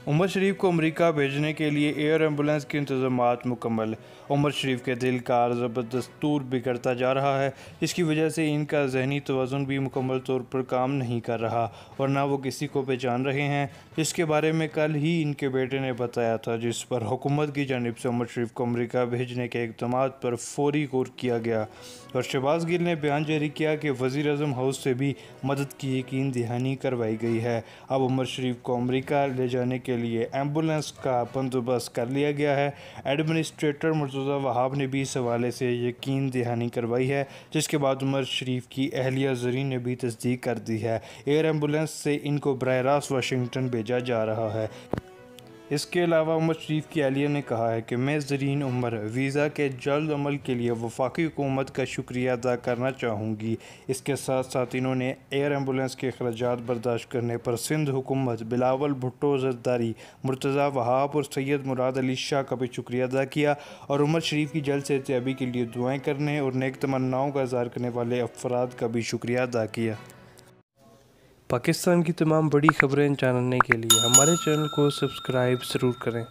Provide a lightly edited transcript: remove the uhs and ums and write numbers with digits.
उमर शरीफ को अमेरिका भेजने के लिए एयर एम्बुलेंस के इंतजामात मुकम्मल। उमर शरीफ के दिल का अर्ज़ बदस्तूर बिगड़ता जा रहा है, जिसकी वजह से इनका ज़हनी तवाज़ुन भी मुकम्मल तौर पर काम नहीं कर रहा और ना वो किसी को पहचान रहे हैं, जिसके बारे में कल ही इनके बेटे ने बताया था, जिस पर हुकूमत की जानिब से उमर शरीफ को अमेरिका भेजने के इक़दामात पर फौरी गौर किया गया। और शहबाज गिल ने बयान जारी किया कि वज़ीर-ए-आज़म हाउस से भी मदद की यकीन दहानी करवाई गई है। अब उमर शरीफ को अमेरिका ले जाने के लिए एम्बुलेंस का बंदोबस्त कर लिया गया है। एडमिनिस्ट्रेटर मुर्तज़ा वहाब ने भी इस हवाले से यकीन दहानी करवाई है, जिसके बाद उमर शरीफ की अहलिया ज़रीन ने भी तस्दीक कर दी है। एयर एम्बुलेंस से इनको बराह रास्त वाशिंगटन भेजा जा रहा है। इसके अलावा उमर शरीफ की अहलिया ने कहा है कि मैं ज़रीन उमर वीज़ा के जल्द अमल के लिए वफाकी हुकूमत का शुक्रिया अदा करना चाहूँगी। इसके साथ साथ इन्होंने एयर एम्बुलेंस के अखराजात बर्दाश्त करने पर सिंध हुकूमत, बिलावल भुट्टो ज़रदारी, मुर्तज़ा वहाब और सैयद मुराद अली शाह का भी शुक्रिया अदा किया और उमर शरीफ की जल्द सेहतयाबी के लिए दुआएँ करने और नेक तमन्नाओं का इज़हार करने वाले अफराद का भी शुक्रिया अदा किया। पाकिस्तान की तमाम बड़ी खबरें जानने के लिए हमारे चैनल को सब्सक्राइब ज़रूर करें।